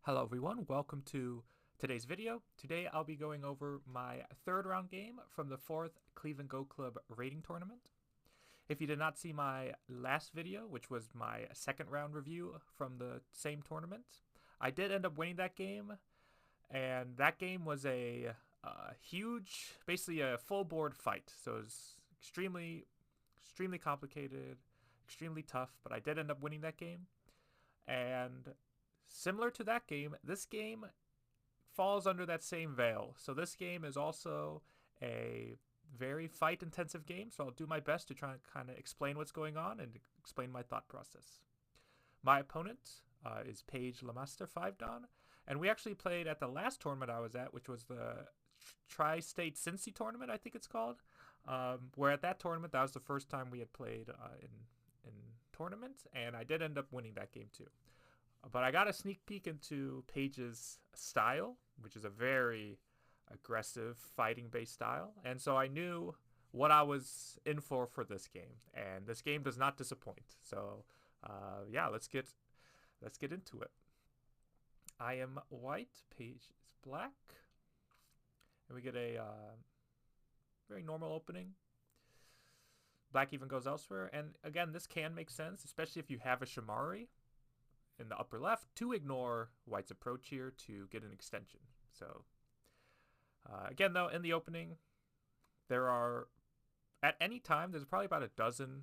Hello everyone, welcome to today's video. Today I'll be going over my third round game from the 4th Cleveland Go Club rating tournament. If you did not see my last video, which was my second round review from the same tournament, I did end up winning that game, and that game was a huge, basically a full board fight. So it was extremely complicated, extremely tough, but I did end up winning that game. And similar to that game, this game falls under that same veil. So this game is also a very fight-intensive game, so I'll do my best to try and kind of explain what's going on and explain my thought process. My opponent is Paige Lemaster 5-Dan, and we actually played at the last tournament I was at, which was the Tri-State Cincy tournament, I think it's called, where at that tournament, that was the first time we had played in tournaments, and I did end up winning that game too. But I got a sneak peek into Paige's style, which is a very aggressive fighting-based style. And so I knew what I was in for this game. And this game does not disappoint. So yeah, let's get into it. I am white, Paige is black. And we get a very normal opening. Black even goes elsewhere. And again, this can make sense, especially if you have a Shamari in the upper left, to ignore white's approach here to get an extension. So again, though, in the opening, there are, at any time, there's probably about a dozen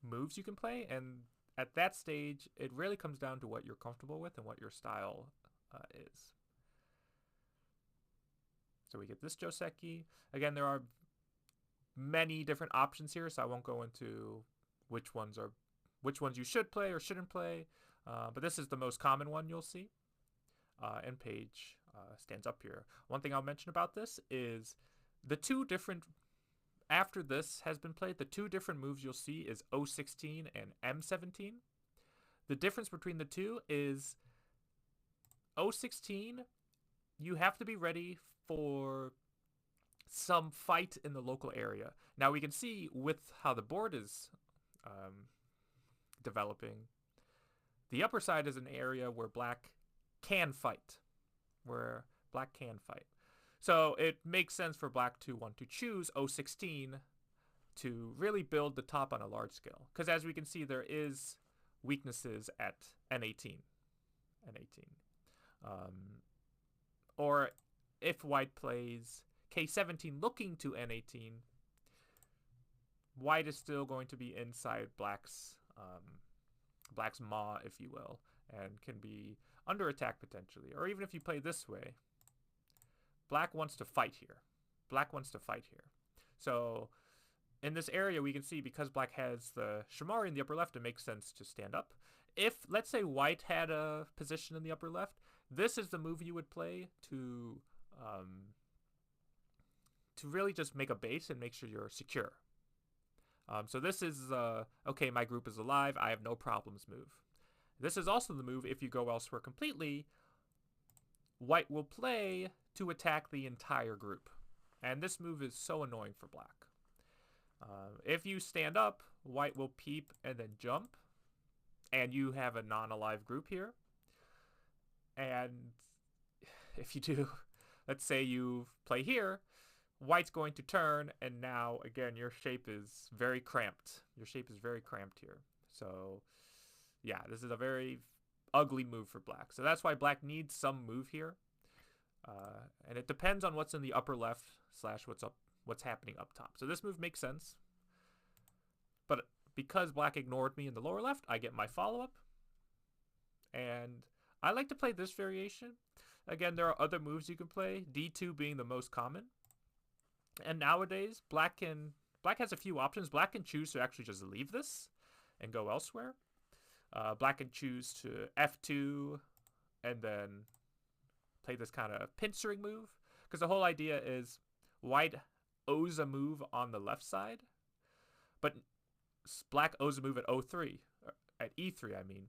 moves you can play, and at that stage, it really comes down to what you're comfortable with and what your style is. So we get this Joseki. Again, there are many different options here, so I won't go into which ones you should play or shouldn't play. But this is the most common one you'll see. And Paige stands up here. One thing I'll mention about this is the two different, after this has been played, the two different moves you'll see is O16 and M17. The difference between the two is O16, you have to be ready for some fight in the local area. Now we can see with how the board is developing, the upper side is an area where black can fight. So it makes sense for black to want to choose O16 to really build the top on a large scale. Because as we can see, there is weaknesses at N18. Or if white plays K17 looking to N18, white is still going to be inside black's maw, if you will, and can be under attack potentially. Or even if you play this way, black wants to fight here. So in this area, we can see because black has the Shamari in the upper left, it makes sense to stand up. If, let's say, white had a position in the upper left, this is the move you would play to really just make a base and make sure you're secure. So this is, okay, my group is alive, I have no problems move. This is also the move, if you go elsewhere completely, white will play to attack the entire group. And this move is so annoying for black. If you stand up, white will peep and then jump. And you have a non-alive group here. And if you do, let's say you play here, white's going to turn, and now, again, your shape is very cramped. Here. So, yeah, this is a very ugly move for black. So that's why black needs some move here. And it depends on what's in the upper left / what's happening up top. So this move makes sense. But because black ignored me in the lower left, I get my follow-up. And I like to play this variation. Again, there are other moves you can play, D2 being the most common. And nowadays, black has a few options. Black can choose to actually just leave this and go elsewhere. Black can choose to F2 and then play this kind of pincering move. Because the whole idea is white owes a move on the left side, but black owes a move at O3, at E3, I mean.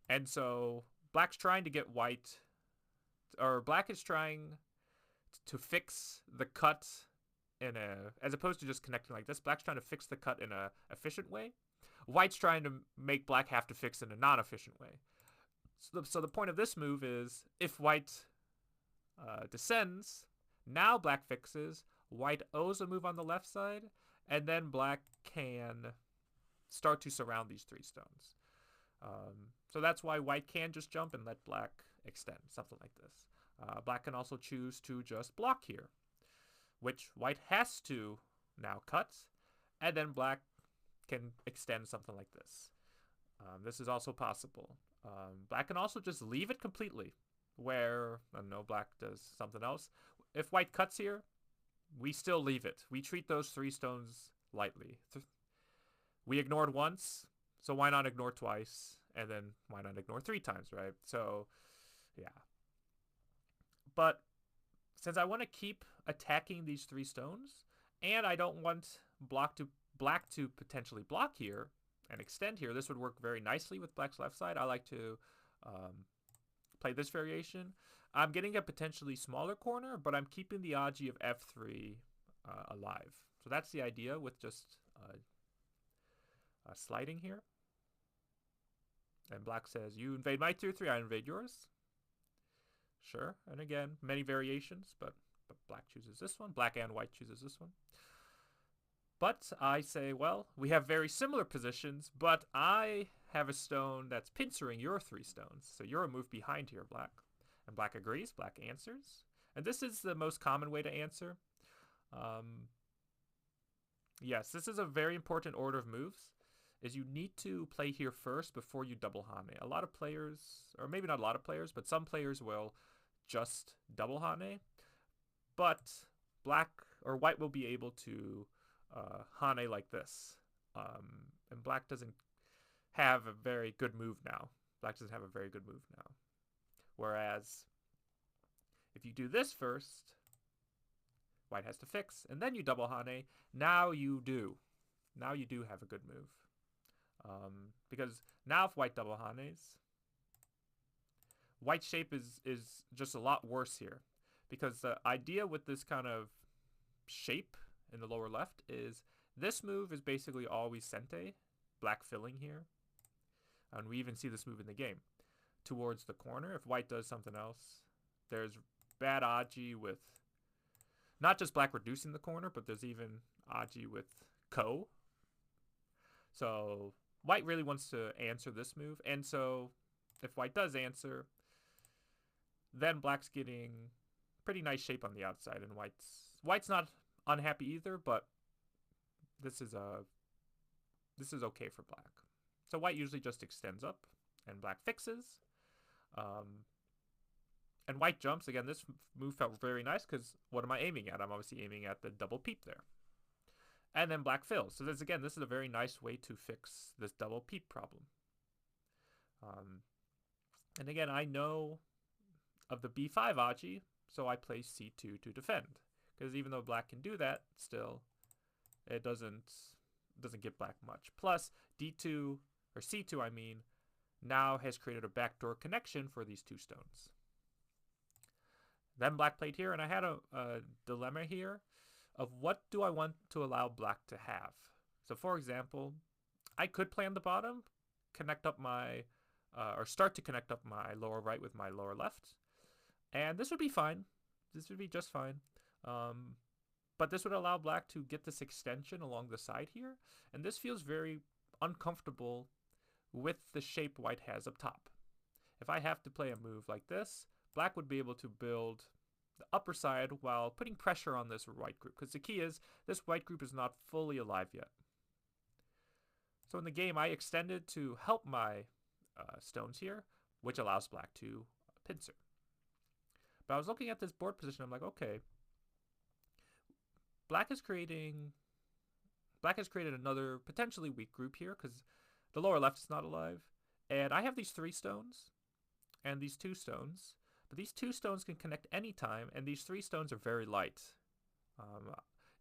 And so black's trying to get white, or black is trying to fix the cut as opposed to just connecting like this. Black's trying to fix the cut in a efficient way. White's trying to make black have to fix in a non-efficient way. So the point of this move is if white descends, now black fixes, white owes a move on the left side, and then black can start to surround these 3 stones. So that's why white can just jump and let black extend, something like this. Black can also choose to just block here, which white has to now cut, and then black can extend something like this. This is also possible. Black can also just leave it completely, where, I don't know, black does something else. If white cuts here, we still leave it. We treat those 3 stones lightly. We ignored once, so why not ignore twice? And then why not ignore 3 times, right? So, yeah. But since I want to keep attacking these 3 stones, and I don't want black to potentially block here and extend here, this would work very nicely with black's left side. I like to play this variation. I'm getting a potentially smaller corner, but I'm keeping the Aji of f3 alive. So that's the idea with just sliding here. And black says, you invade my tier 3, I invade yours. Sure, and again, many variations, but black chooses this one. Black and white chooses this one. But I say, well, we have very similar positions, but I have a stone that's pincering your 3 stones. So you're a move behind here, black. And black agrees, black answers. And this is the most common way to answer. Yes, this is a very important order of moves, is you need to play here first before you double Hane. A lot of players, or maybe not a lot of players, but some players will just double Hane. But black or white will be able to Hane like this. And black doesn't have a very good move now. Black doesn't have a very good move now. Whereas if you do this first, white has to fix, and then you double Hane, now you do. Now you do have a good move. Because now if white double Hanes, white's shape is just a lot worse here. Because the idea with this kind of shape in the lower left is this move is basically always Sente, black filling here. And we even see this move in the game. Towards the corner, if white does something else, there's bad Aji with not just black reducing the corner, but there's even Aji with Ko. So white really wants to answer this move. And so if white does answer, then black's getting pretty nice shape on the outside, and white's not unhappy either, but this is okay for black. So white usually just extends up, and black fixes. And white jumps. Again, this move felt very nice because what am I aiming at? I'm obviously aiming at the double peep there. And then black fills. So this is a very nice way to fix this double peep problem. And again, I know of the b5 Aji, so I play c2 to defend. Because even though black can do that, still, it doesn't give black much. Plus, d2, or c2 I mean, now has created a backdoor connection for these 2 stones. Then black played here, and I had a dilemma here of what do I want to allow black to have. So for example, I could play on the bottom, connect up my, or start to connect up my lower right with my lower left. And this would be fine. This would be just fine. But this would allow black to get this extension along the side here. And this feels very uncomfortable with the shape white has up top. If I have to play a move like this, black would be able to build the upper side while putting pressure on this white group. Because the key is, this white group is not fully alive yet. So in the game, I extended to help my stones here, which allows black to pincer. But I was looking at this board position, I'm like, okay, black has created another potentially weak group here because the lower left is not alive. And I have these 3 stones and these 2 stones. But these 2 stones can connect anytime, and these 3 stones are very light.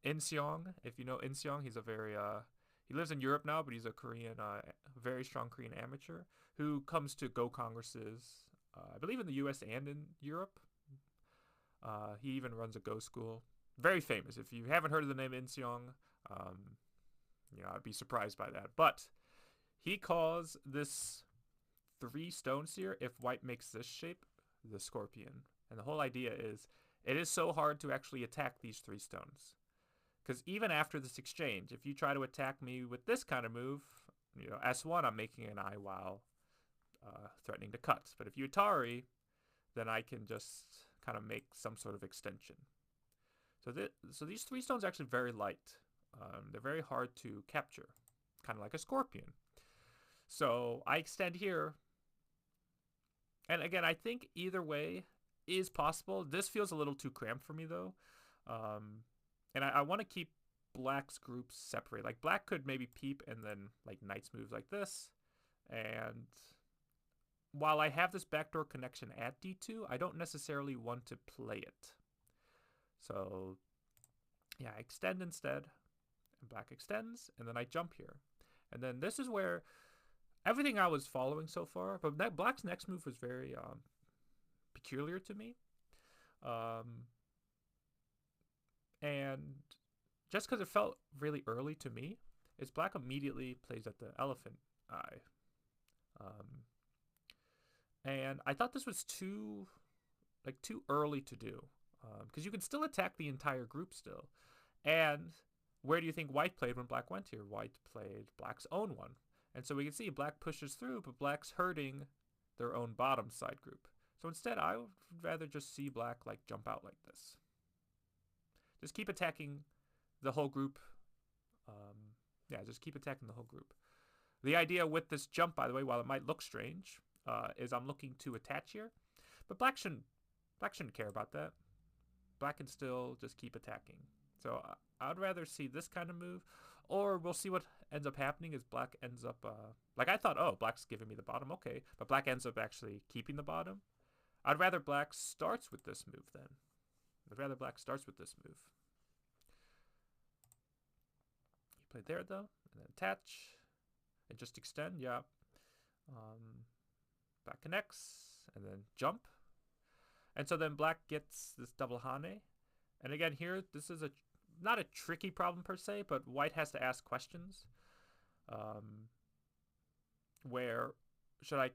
In-seong, if you know In-seong, he's a very, he lives in Europe now, but he's a Korean, very strong Korean amateur who comes to Go Congresses, I believe in the US and in Europe. He even runs a Go school. Very famous. If you haven't heard of the name In-seong, I'd be surprised by that. But he calls this 3 stones here if white makes this shape, the scorpion. And the whole idea is, it is so hard to actually attack these 3 stones. Because even after this exchange, if you try to attack me with this kind of move, you know, S1, I'm making an eye while threatening to cut. But if you Atari, then I can just kind of make some sort of extension. So these 3 stones are actually very light. They're very hard to capture, kind of like a scorpion. So I extend here. And again, I think either way is possible. This feels a little too cramped for me, though. And I want to keep black's groups separate. Like, black could maybe peep and then, like, knight's moves like this. And while I have this backdoor connection at d2, I don't necessarily want to play it. So, yeah, I extend instead. And black extends, and then I jump here. And then this is where everything I was following so far, but black's next move was very peculiar to me. And just because it felt really early to me, is black immediately plays at the elephant eye. And I thought this was too early to do, because you can still attack the entire group still. And where do you think white played when black went here? White played black's own one. And so we can see black pushes through, but black's hurting their own bottom side group. So instead, I would rather just see black like jump out like this. Just keep attacking the whole group. Yeah, just keep attacking the whole group. The idea with this jump, by the way, while it might look strange, is I'm looking to attach here. But black shouldn't care about that. Black can still just keep attacking. So I'd rather see this kind of move. Or we'll see what ends up happening is black ends up... like I thought, oh, black's giving me the bottom. Okay. But black ends up actually keeping the bottom. I'd rather black starts with this move then. I'd rather black starts with this move. You play there, though. And then attach. And just extend. Yeah. Black connects. And then jump. And so then black gets this double hane. And again, here, this is not a tricky problem per se, but white has to ask questions. Where should I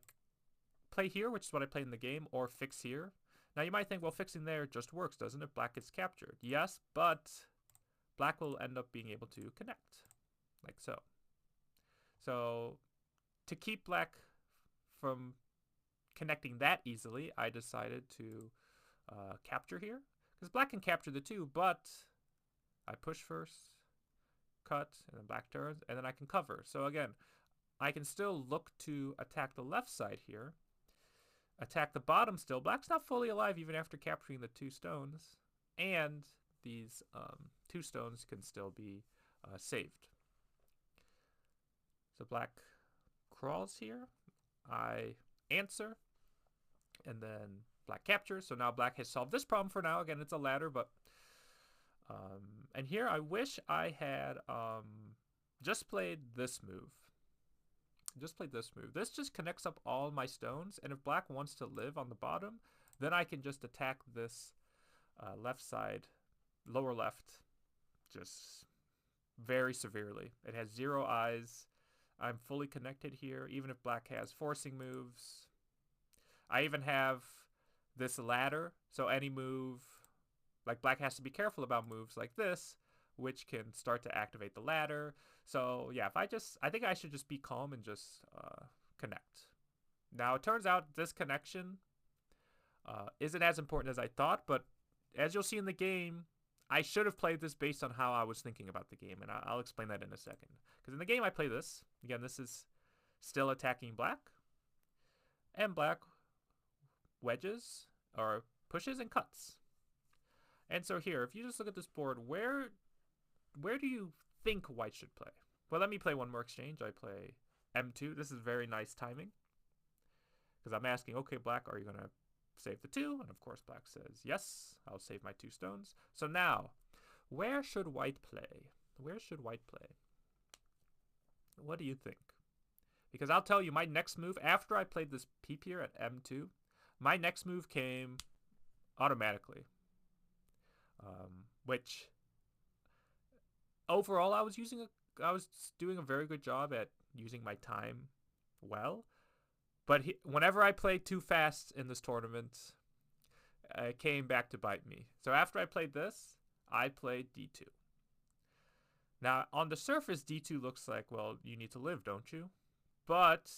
play here, which is what I played in the game, or fix here? Now you might think, well, fixing there just works, doesn't it? Black gets captured. Yes, but black will end up being able to connect, like so. So to keep black from connecting that easily, I decided to capture here. Because black can capture the 2, but I push first, cut, and then black turns, and then I can cover. So again, I can still look to attack the left side here, attack the bottom still. Black's not fully alive even after capturing the 2 stones, and these 2 stones can still be saved. So black crawls here. I answer, and then black captures. So now black has solved this problem for now. Again, it's a ladder, but... and here I wish I had just played this move. This just connects up all my stones, and if black wants to live on the bottom, then I can just attack this left side, lower left, just very severely. It has 0 eyes. I'm fully connected here, even if black has forcing moves. I even have this ladder, so any move, like black has to be careful about moves like this, which can start to activate the ladder. So yeah, I think I should just be calm and just connect. Now it turns out this connection isn't as important as I thought, but as you'll see in the game, I should have played this based on how I was thinking about the game, and I'll explain that in a second. Because in the game I play this. Again, this is still attacking black, and black wedges or pushes and cuts. And so here, if you just look at this board, where do you think white should play? Well, let me play one more exchange. I play M2. This is very nice timing, because I'm asking, okay, black, are you going to save the 2? And of course, black says, yes, I'll save my 2 stones. So now, where should white play? Where should white play? What do you think? Because I'll tell you, my next move, after I played this peep here at M2, my next move came automatically. Which overall I was doing a very good job at using my time well, But whenever I played too fast in this tournament, it came back to bite me. So after I played this, I played d2. Now, on the surface, d2 looks like, well, you need to live, don't you? But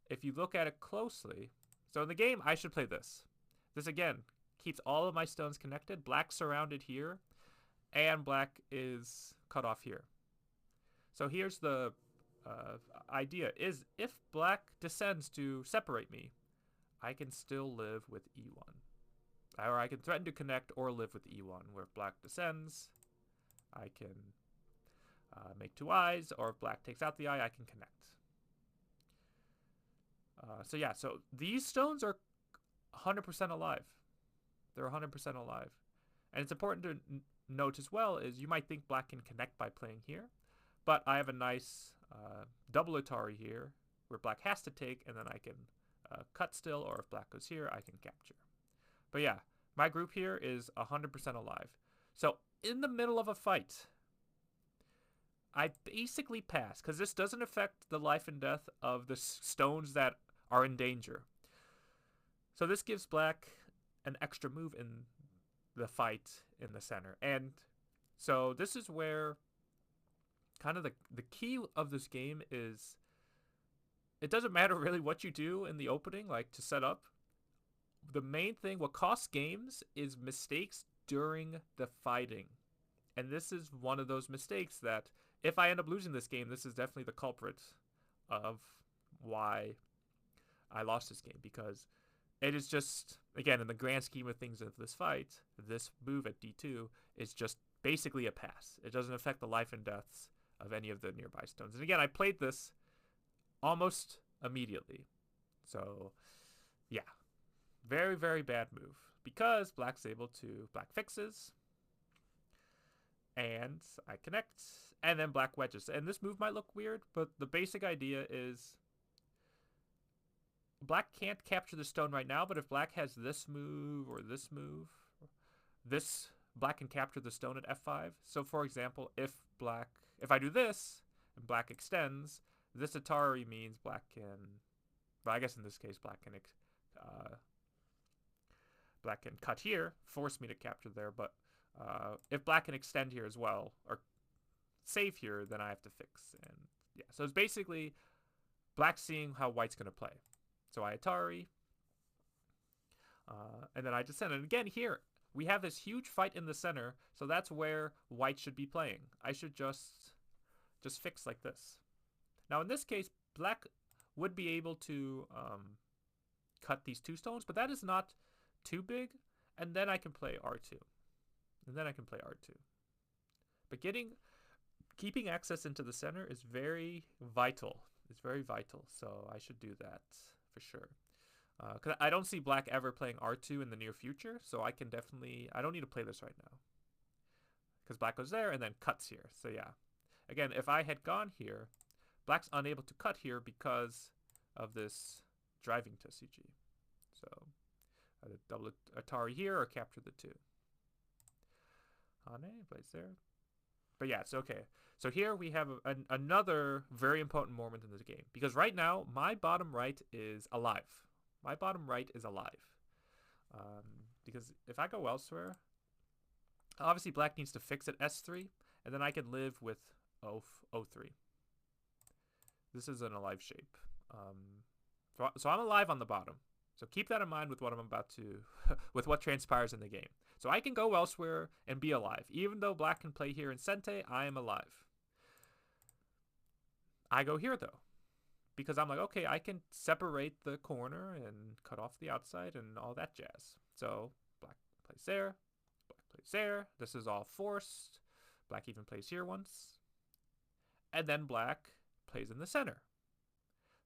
if you look at it closely, so in the game, I should play this. This, again, keeps all of my stones connected. Black surrounded here, and black is cut off here. So here's the idea, is if black descends to separate me, I can still live with e1. Or I can threaten to connect or live with e1, where if black descends, I can make two eyes, or if black takes out the eye, I can connect. So yeah, so these stones are 100% alive. They're 100% alive. And it's important to note as well is you might think black can connect by playing here, but I have a nice double Atari here where black has to take, and then I can cut still, or if black goes here, I can capture. But yeah, my group here is 100% alive. So in the middle of a fight, I basically pass, because this doesn't affect the life and death of the stones that are in danger. So this gives black an extra move in the fight in the center. And so this is where kind of the key of this game is, it doesn't matter really what you do in the opening, like to set up. The main thing, what costs games, is mistakes during the fighting. And this is one of those mistakes that, if I end up losing this game, this is definitely the culprit of why I lost this game. Because it is just, again, in the grand scheme of things of this fight, this move at d2 is just basically a pass. It doesn't affect the life and deaths of any of the nearby stones. And again, I played this almost immediately. So, yeah. Very, very bad move. Because black's able to, black fixes, and I connect, and then black wedges. And this move might look weird, but the basic idea is black can't capture the stone right now, but if black has this move or this move, this black can capture the stone at f5. So for example, if I do this and black extends, this Atari means black can, well, I guess in this case black can cut here, force me to capture there, but if black can extend here as well, or save here, then I have to fix. And yeah, so it's basically black seeing how white's going to play. So I Atari, and then I descend. And again, here, we have this huge fight in the center, so that's where white should be playing. I should just fix like this. Now, in this case, black would be able to cut these two stones, but that is not too big, and then I can play R2. But keeping access into the center is very vital. It's very vital, so I should do that for sure. Because I don't see black ever playing R2 in the near future, so I don't need to play this right now. Because black goes there and then cuts here, so yeah. Again, if I had gone here, black's unable to cut here because of this driving to CG. So either double Atari here or capture the two. Hane plays there. But yeah, it's okay. So here we have another very important moment in this game. Because right now, my bottom right is alive. My bottom right is alive. Because if I go elsewhere, obviously black needs to fix at S3, and then I can live with O3. This is an alive shape. So I'm alive on the bottom. So keep that in mind with what I'm about to, with what transpires in the game. So I can go elsewhere and be alive. Even though black can play here in Sente, I am alive. I go here though, because I'm like, okay, I can separate the corner and cut off the outside and all that jazz. So black plays there, black plays there. This is all forced. Black even plays here once. And then black plays in the center.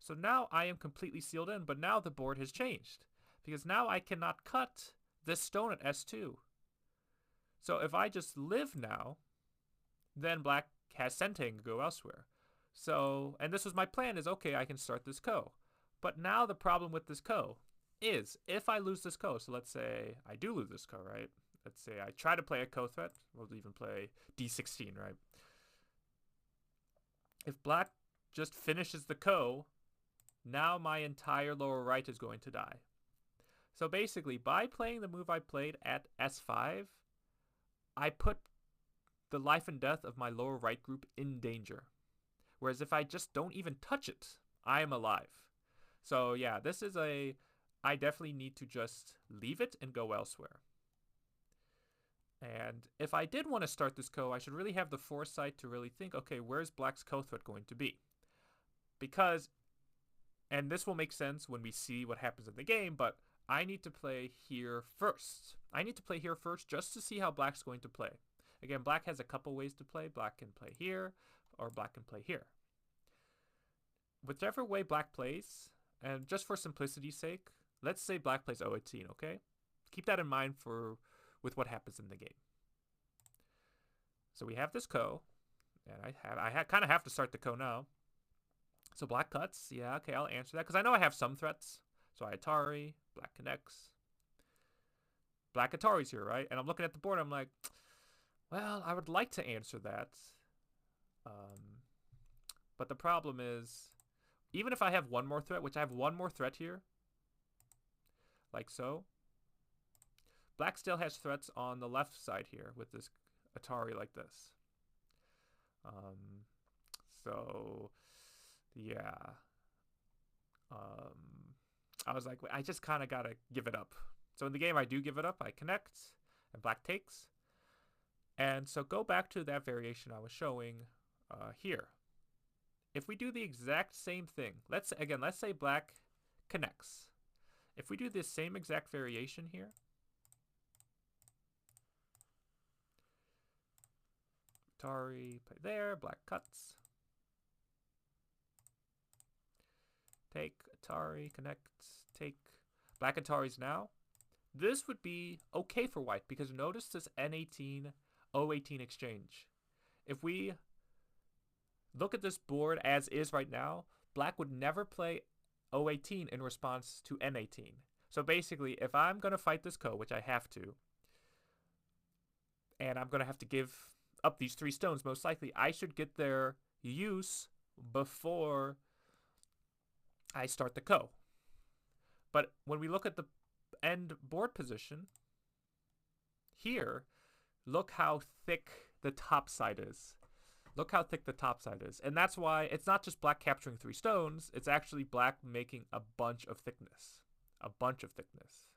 So now I am completely sealed in, but now the board has changed. Because now I cannot cut this stone at S2. So if I just live now, then black has Sente and can go elsewhere. So, and this was my plan, is okay, I can start this ko. But now the problem with this ko is, if I lose this ko, so let's say I do lose this ko, right? Let's say I try to play a ko threat, we'll even play D16, right? If black just finishes the ko, now my entire lower right is going to die. So basically, by playing the move I played at S5, I put the life and death of my lower right group in danger. Whereas if I just don't even touch it, I am alive. So yeah, this is I definitely need to just leave it and go elsewhere. And if I did want to start this ko, I should really have the foresight to really think, okay, where's black's ko threat going to be? Because, and this will make sense when we see what happens in the game, but I need to play here first. I need to play here first just to see how black's going to play. Again, black has a couple ways to play. Black can play here, or black can play here. Whichever way black plays, and just for simplicity's sake, let's say black plays 018, okay? Keep that in mind with what happens in the game. So we have this ko, and I kind of have to start the ko now. So black cuts, yeah, okay, I'll answer that, because I know I have some threats. So I Atari, black connects. Black Atari's here, right? And I'm looking at the board, I'm like, well, I would like to answer that. But the problem is, even if I have one more threat, which I have one more threat here, like so, black still has threats on the left side here with this Atari like this. So, yeah. I was like, I just kind of got to give it up. So in the game, I do give it up. I connect, and black takes. And so go back to that variation I was showing here. If we do the exact same thing, let's say black connects. If we do this same exact variation here, Atari, play there, black cuts. Take, Atari, connect, take. Black Atari's now. This would be okay for white because notice this N18, 018 exchange. If we look at this board as is right now, black would never play 018 in response to N18. So basically, if I'm going to fight this ko, which I have to, and I'm going to have to give up these 3 stones, most likely, I should get their use before I start the ko. But when we look at the end board position, here, look how thick the top side is. Look how thick the top side is. And that's why it's not just black capturing 3 stones, it's actually black making a bunch of thickness. A bunch of thickness.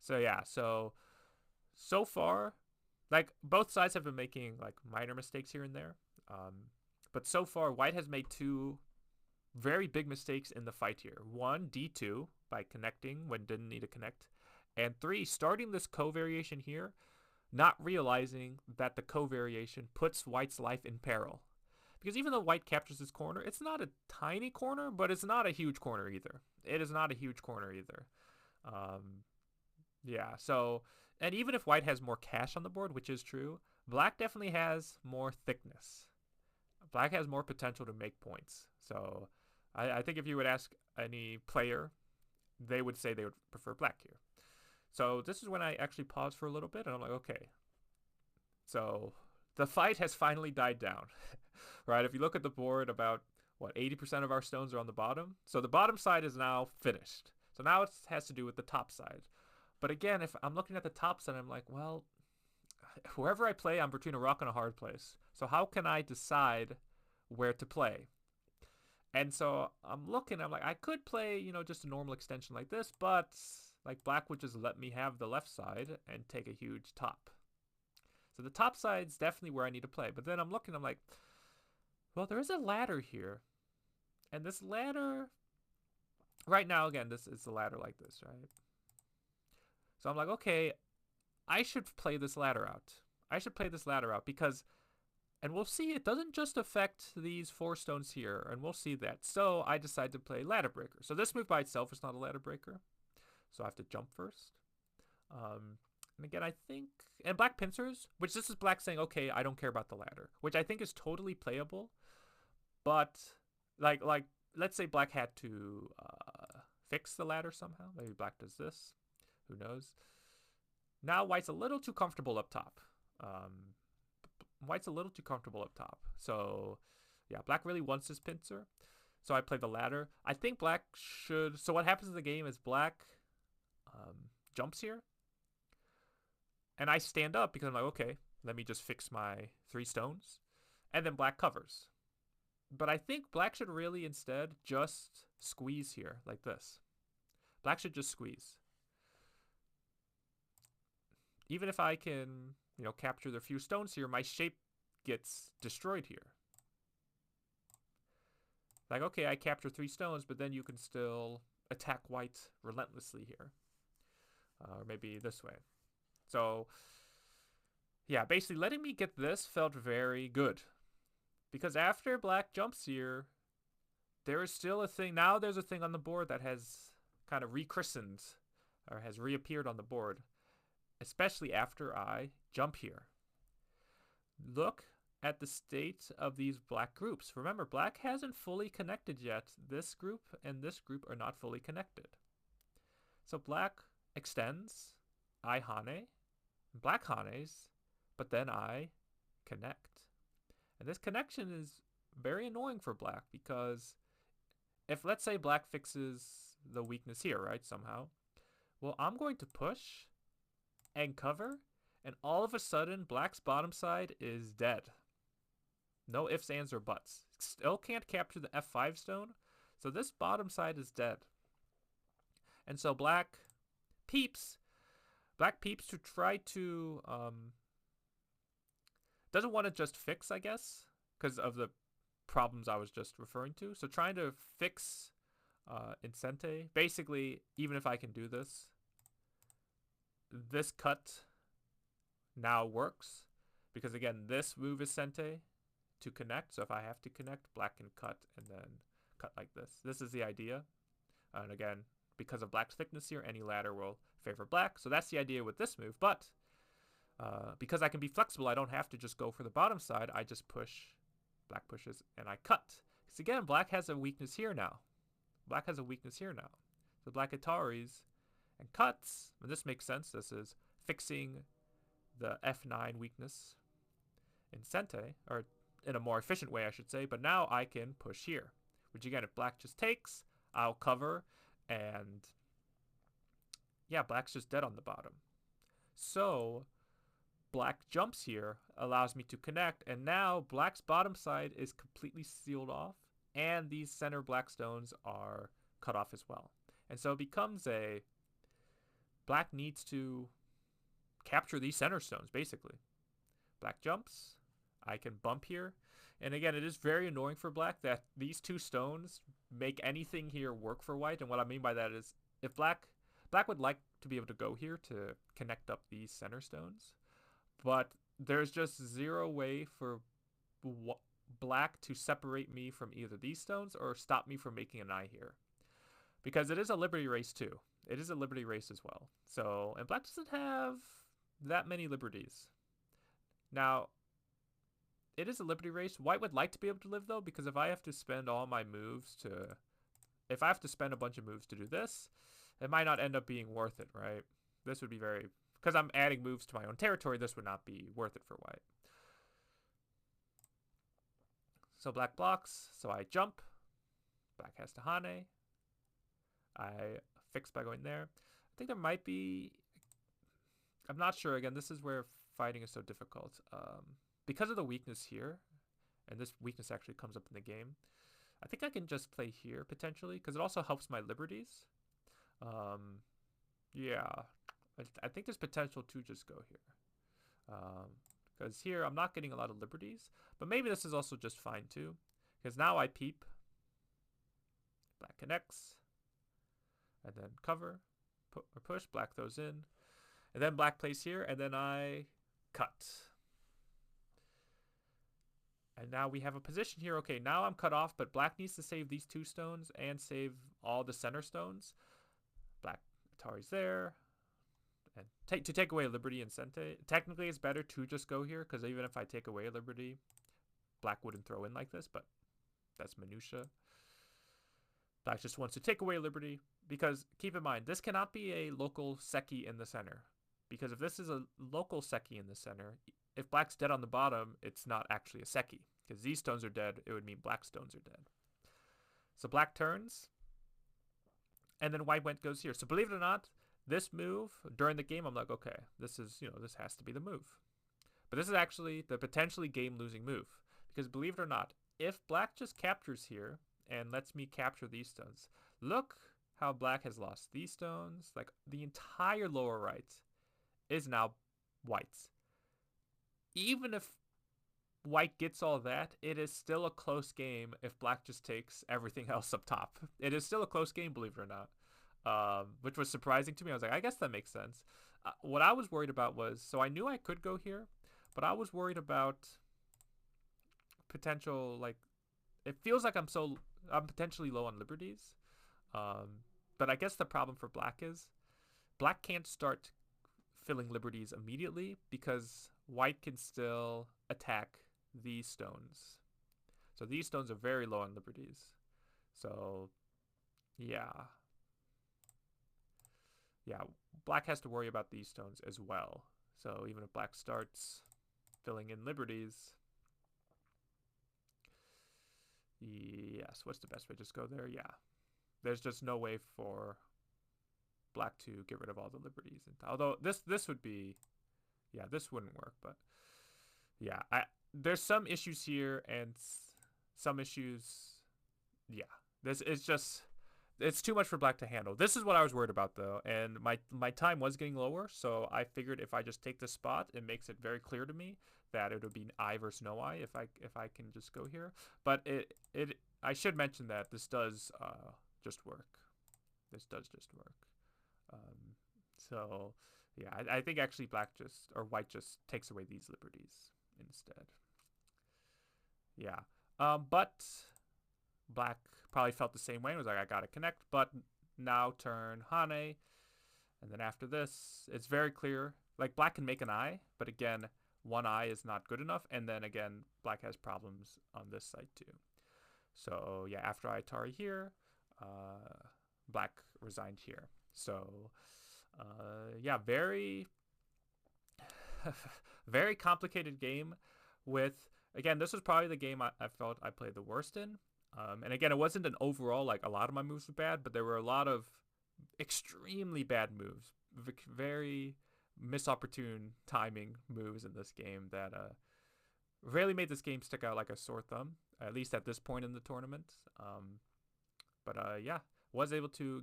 So yeah, so far, like both sides have been making like minor mistakes here and there. But so far, white has made 2 very big mistakes in the fight here. 1, D2 by connecting when didn't need to connect. And 3, starting this ko variation here, not realizing that the ko variation puts white's life in peril. Because even though white captures this corner, it's not a tiny corner, but it's not a huge corner either. It is not a huge corner either. Yeah, so, and even if white has more cash on the board, which is true, black definitely has more thickness. Black has more potential to make points. So I think if you would ask any player, they would say they would prefer black here. So this is when I actually paused for a little bit, and I'm like, okay. So the fight has finally died down, right? If you look at the board, about, what, 80% of our stones are on the bottom? So the bottom side is now finished. So now it has to do with the top side. But again, if I'm looking at the top side, I'm like, well, wherever I play, I'm between a rock and a hard place. So how can I decide where to play? And so I'm looking, I'm like, I could play, you know, just a normal extension like this, but like black would just let me have the left side and take a huge top. So the top side's definitely where I need to play. But then I'm looking, I'm like, well, there is a ladder here. And this ladder, right now, again, this is a ladder like this, right? So I'm like, okay, I should play this ladder out. I should play this ladder out because, and we'll see, it doesn't just affect these 4 stones here, and we'll see that. So I decide to play ladder breaker. So this move by itself is not a ladder breaker. So I have to jump first. And again, I think, and black pincers, which this is black saying, okay, I don't care about the ladder, which I think is totally playable. But like let's say black had to fix the ladder somehow. Maybe black does this. Who knows? Now white's a little too comfortable up top. White's a little too comfortable up top. So yeah, black really wants this pincer. So I play the ladder. I think black should... So what happens in the game is black jumps here. And I stand up because I'm like, okay, let me just fix my 3 stones. And then black covers. But I think black should really instead just squeeze here like this. Black should just squeeze. Even if I can, you know, capture the few stones here, my shape gets destroyed here. Like, okay, I capture 3 stones, but then you can still attack white relentlessly here. Or maybe this way. So, yeah, basically letting me get this felt very good. Because after black jumps here, there is still a thing. Now there's a thing on the board that has kind of rechristened or has reappeared on the board. Especially after I jump here. Look at the state of these black groups. Remember, black hasn't fully connected yet. This group and this group are not fully connected. So black extends, I hane, black hanes, but then I connect. And this connection is very annoying for black because if, let's say, black fixes the weakness here, right, somehow, well, I'm going to push and cover, and all of a sudden, black's bottom side is dead. No ifs, ands, or buts. Still can't capture the F5 stone, so this bottom side is dead. And so black peeps to try to, doesn't want to just fix, I guess, because of the problems I was just referring to. So trying to fix Incente, basically, even if I can do this, this cut now works because, again, this move is Sente to connect. So if I have to connect, black can cut and then cut like this. This is the idea. And again, because of black's thickness here, any ladder will favor black. So that's the idea with this move. But because I can be flexible, I don't have to just go for the bottom side. I just push, black pushes, and I cut. Because again, black has a weakness here now. Black has a weakness here now. So black Ataris and cuts, and this makes sense. This is fixing the F9 weakness in Sente, or in a more efficient way, I should say. But now I can push here, which again, if black just takes, I'll cover, and yeah, black's just dead on the bottom. So black jumps here, allows me to connect, and now black's bottom side is completely sealed off, and these center black stones are cut off as well. And so it becomes a black needs to capture these center stones, basically. Black jumps. I can bump here. And again, it is very annoying for black that these 2 stones make anything here work for white. And what I mean by that is if black would like to be able to go here to connect up these center stones. But there's just zero way for black to separate me from either these stones or stop me from making an eye here. Because it is a liberty race too. It is a liberty race as well. So, and black doesn't have that many liberties. Now, it is a liberty race. White would like to be able to live though, because if I have to spend all my moves to, if I have to spend a bunch of moves to do this, it might not end up being worth it, right? This would be very, because I'm adding moves to my own territory, this would not be worth it for white. So black blocks, so I jump. Black has to hane. I fix by going there. I think there might be, I'm not sure. Again, this is where fighting is so difficult. Because of the weakness here, and this weakness actually comes up in the game, I think I can just play here potentially, because it also helps my liberties. Yeah, I think there's potential to just go here. Because here I'm not getting a lot of liberties, but maybe this is also just fine too, because now I peep. Black connects. And then cover, or push, black throws in. And then black plays here, and then I cut. And now we have a position here. Okay, now I'm cut off, but black needs to save these 2 stones and save all the center stones. Black Atari's there. And to take away liberty and Sente. Technically, it's better to just go here, because even if I take away liberty, black wouldn't throw in like this, but that's minutia. Black just wants to take away liberty, because keep in mind, this cannot be a local Seki in the center. Because if this is a local Seki in the center, if black's dead on the bottom, it's not actually a Seki. Because these stones are dead, it would mean black stones are dead. So black turns, and then white goes here. So believe it or not, this move during the game, I'm like, okay, this is, this has to be the move. But this is actually the potentially game-losing move. Because believe it or not, if black just captures here and lets me capture these stones, look how black has lost these stones. Like, the entire lower right is now white's. Even if white gets all that, it is still a close game if black just takes everything else up top. It is still a close game, believe it or not, which was surprising to me. I was like, I guess that makes sense. What I was worried about was, so I knew I could go here, but I was worried about potential, like, it feels like I'm potentially low on liberties. But I guess the problem for black is black can't start filling liberties immediately because white can still attack these stones. So these stones are very low on liberties. So yeah, black has to worry about these stones as well. So even if black starts filling in liberties, yes, what's the best way? Just go there? Yeah, there's just no way for black to get rid of all the liberties. Although this would be, yeah, this wouldn't work, but yeah, there's some issues here and some issues. Yeah, this is just, it's too much for black to handle. This is what I was worried about though, and my time was getting lower, so I figured if I just take this spot, it makes it very clear to me that it would be I versus no I if I can just go here. But I should mention that this does just work. This does just work. So yeah, I think actually white just takes away these liberties instead. Yeah. But black probably felt the same way. It was like, I gotta connect, but now turn Hane. And then after this, it's very clear. Like, black can make an eye, but again, one eye is not good enough. And then again, black has problems on this side too. So yeah, after I Atari here, black resigned here. So yeah, very very complicated game with, again, this was probably the game I felt I played the worst in. And again, it wasn't an overall, like, a lot of my moves were bad, but there were a lot of extremely bad moves, very misopportune timing moves in this game that really made this game stick out like a sore thumb, at least at this point in the tournament. But yeah, was able to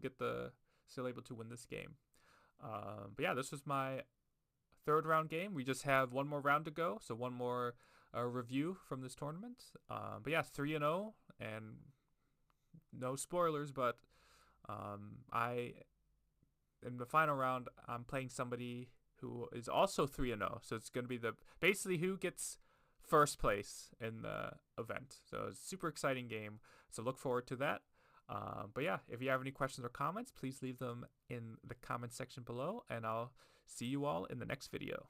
still able to win this game. But yeah, this was my third round game. We just have one more round to go, so one more review from this tournament. But yeah, 3-0, and no spoilers, but in the final round, I'm playing somebody who is also 3-0, so it's going to be basically who gets first place in the event. So it's a super exciting game, so look forward to that. But yeah, if you have any questions or comments, please leave them in the comment section below, and I'll see you all in the next video.